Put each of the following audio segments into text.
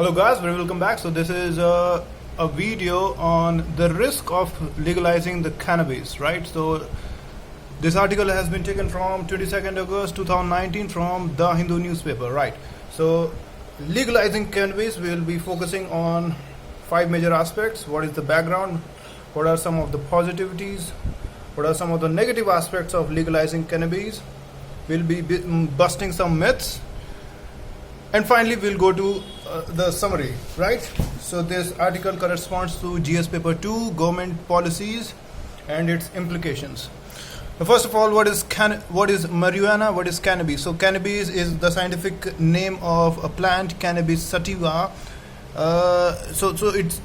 Hello guys, very welcome back. So this is a video on the risk of legalizing the cannabis, right? So this article has been taken from 22nd August 2019 from the Hindu newspaper, right? So legalizing cannabis, will be focusing on 5 major aspects. What is the background? What are some of the positivities? What are some of the negative aspects of legalizing cannabis? We'll be busting some myths. And finally, we'll go to the summary, right? So this article corresponds to GS paper 2, government policies and its implications. So first of all, what is marijuana? What is cannabis? So cannabis is the scientific name of a plant, Cannabis sativa. So it's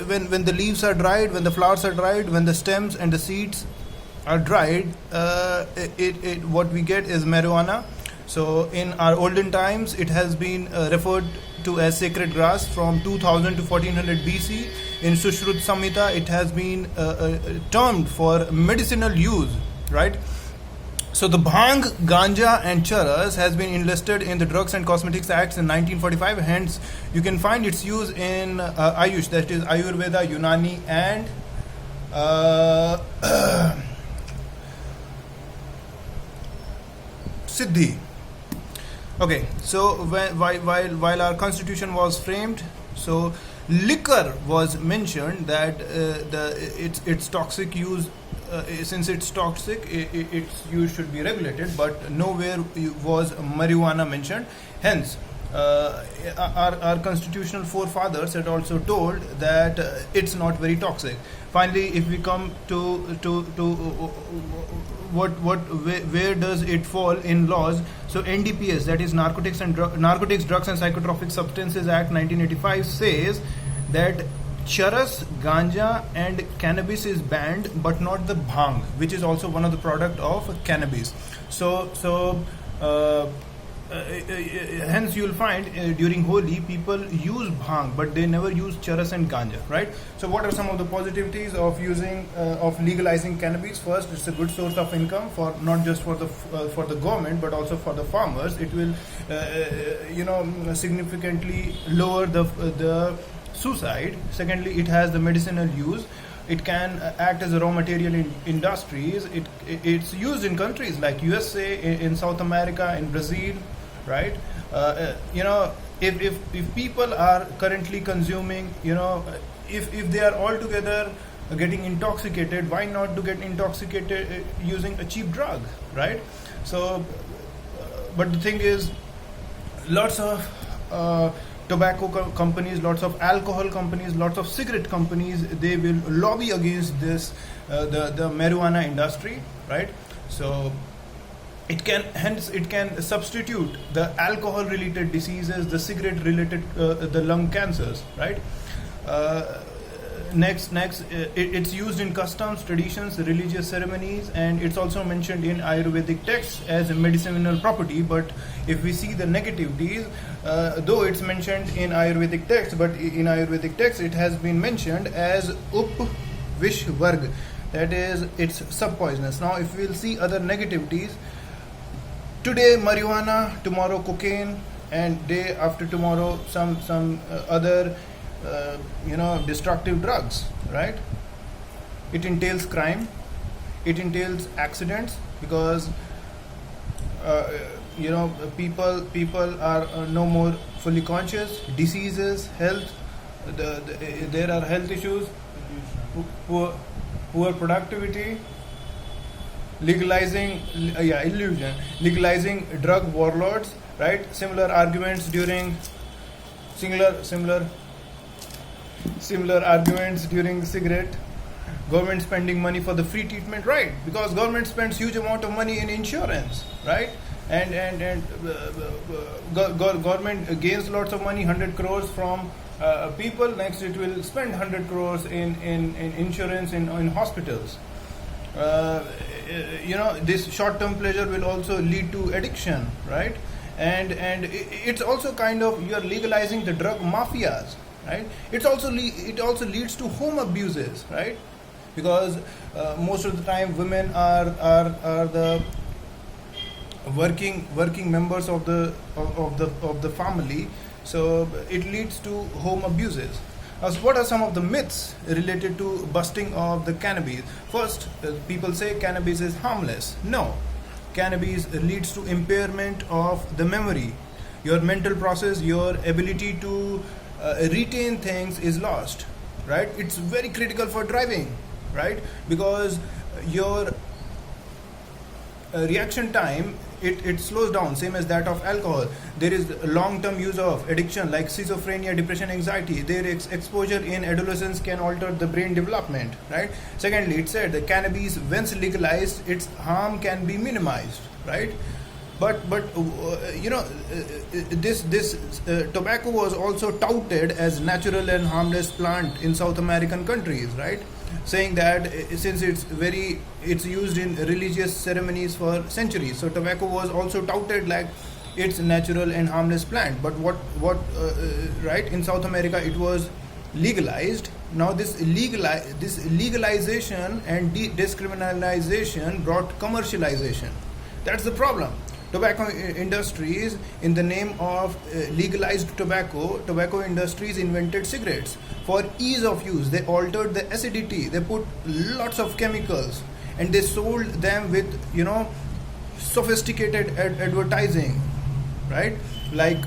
when the leaves are dried, when the flowers are dried, when the stems and the seeds are dried, what we get is marijuana. So in our olden times, it has been referred to as sacred grass from 2000 to 1400 BC. In Sushrut Samhita, it has been termed for medicinal use, right? So the bhang, ganja and charas has been enlisted in the Drugs and Cosmetics Acts in 1945. Hence, you can find its use in Ayush, that is Ayurveda, Unani and Siddhi. Okay, so while our constitution was framed, so liquor was mentioned that its toxic use, since it's toxic, its use should be regulated, but nowhere was marijuana mentioned. Hence, our constitutional forefathers had also told that it's not very toxic. Finally, if we come to where does it fall in laws? So NDPS, that is Narcotics, Drugs and Psychotropic Substances Act 1985, says that charas, ganja and cannabis is banned, but not the bhang, which is also one of the product of cannabis. Hence you'll find during Holi people use bhang, but they never use charas and ganja, right? So what are some of the positivities of legalizing cannabis? First, it's a good source of income for not just for the government, but also for the farmers. It will significantly lower the suicide. Secondly, it has the medicinal use. It can act as a raw material in industries. It's used in countries like USA, in South America, in Brazil, right? If people are currently consuming, if they are all together getting intoxicated, why not to get intoxicated using a cheap drug, right? So, but the thing is, lots of tobacco companies, lots of alcohol companies, lots of cigarette companies, they will lobby against this, the marijuana industry, right? So it can substitute the alcohol related diseases, the cigarette related the lung cancers, right? Next, it's used in customs, traditions, religious ceremonies, and it's also mentioned in Ayurvedic texts as a medicinal property. But if we see the negativities, though it's mentioned in Ayurvedic text, but in Ayurvedic text it has been mentioned as up vish varg, that is, it's subpoisonous. Now if we'll see other negativities, today marijuana, tomorrow cocaine, and day after tomorrow some other destructive drugs, right? It entails crime, it entails accidents, because people are no more fully conscious, diseases, health, there are health issues, poor productivity. Legalizing drug warlords, right? Similar arguments during cigarette. Government spending money for the free treatment, right? Because government spends huge amount of money in insurance, right? And government gains lots of money, 100 crores from people. Next, it will spend 100 crores in insurance in hospitals. This short-term pleasure will also lead to addiction, right? And it's also kind of, you are legalizing the drug mafias, right? It also leads to home abuses, right? Because most of the time women are the working members of the family, So it leads to home abuses. So what are some of the myths related to busting of the cannabis? First, people say cannabis is harmless. No, cannabis leads to impairment of the memory. Your mental process, your ability to retain things is lost, right? It's very critical for driving, right? Because your reaction time, it slows down, same as that of alcohol. There is long-term use of addiction like schizophrenia, depression, anxiety. Their exposure in adolescence can alter the brain development, right? Secondly, it said that cannabis, once legalized, its harm can be minimized, right? But this tobacco was also touted as natural and harmless plant in South American countries, right? Saying that since it's used in religious ceremonies for centuries, so tobacco was also touted like it's natural and harmless plant. But right, in South America it was legalized. Now this legalization and decriminalization brought commercialization. That's the problem. Tobacco industries, in the name of legalized tobacco industries invented cigarettes for ease of use. They altered the acidity, they put lots of chemicals, and they sold them with sophisticated advertising, right? Like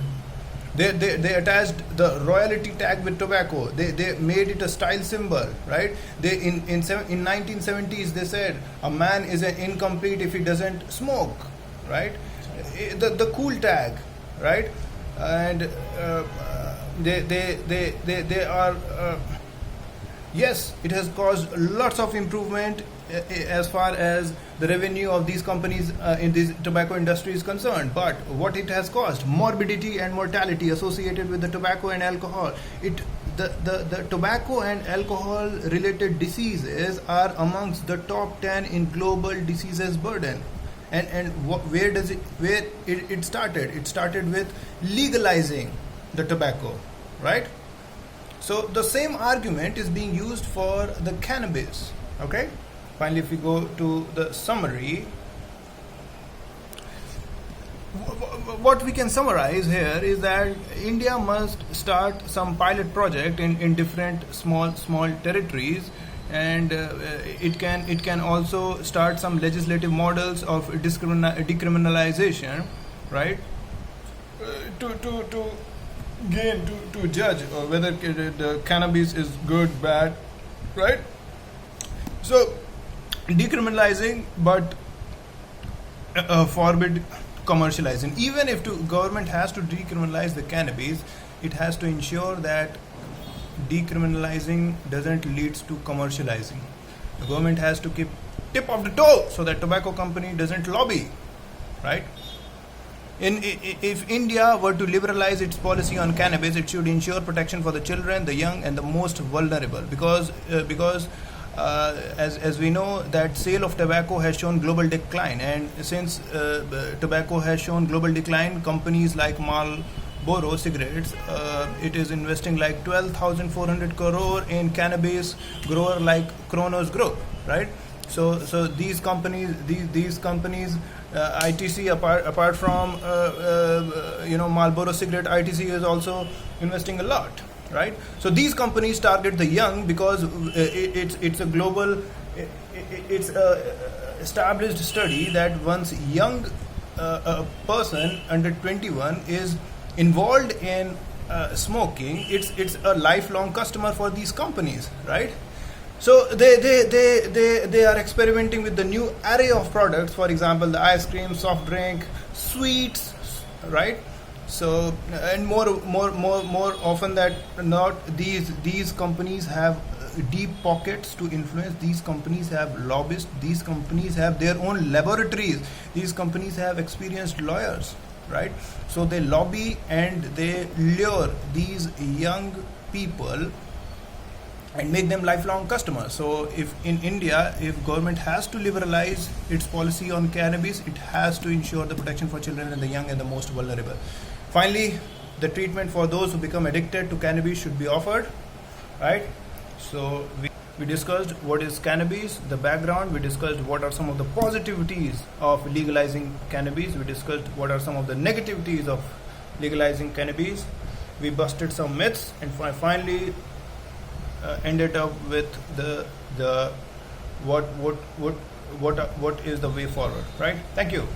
they attached the royalty tag with tobacco. They made it a style symbol, right? They in 1970s they said a man is an incomplete if he doesn't smoke, right? The cool tag, right? And they are yes, it has caused lots of improvement as far as the revenue of these companies in this tobacco industry is concerned. But what it has caused, morbidity and mortality associated with the tobacco and alcohol. The tobacco and alcohol related diseases are amongst the top 10 in global diseases burden. Where it started? It started with legalizing the tobacco, right? So the same argument is being used for the cannabis. Okay. Finally, if we go to the summary, what we can summarize here is that India must start some pilot project in different small territories, and it can also start some legislative models of decriminalization, right? To judge whether the cannabis is good, bad, right? So decriminalizing, but forbid commercializing. Even if the government has to decriminalize the cannabis, it has to ensure that decriminalizing doesn't lead to commercializing. The government has to keep tip of the toe so that tobacco company doesn't lobby, right? If India were to liberalize its policy on cannabis, it should ensure protection for the children, the young, and the most vulnerable. Because as we know that sale of tobacco has shown global decline, and since tobacco has shown global decline, companies like Marlboro cigarettes, it is investing like 12,400 crore in cannabis grower like Kronos Group, right? So these companies, ITC apart from Marlboro cigarette, ITC is also investing a lot, right? So these companies target the young because it's a global, it's a established study that once young a person under 21 is involved in smoking, it's a lifelong customer for these companies, right? So they are experimenting with the new array of products, for example the ice cream, soft drink, sweets, right? So and more often that not, these companies have deep pockets to influence. These companies have lobbyists, these companies have their own laboratories, these companies have experienced lawyers, right? So they lobby and they lure these young people and make them lifelong customers. So if in India, if government has to liberalize its policy on cannabis, it has to ensure the protection for children and the young and the most vulnerable. Finally, the treatment for those who become addicted to cannabis should be offered, right? So we discussed what is cannabis, the background, we discussed what are some of the positivities of legalizing cannabis, we discussed what are some of the negativities of legalizing cannabis, we busted some myths, and finally ended up with the what is the way forward, right? Thank you.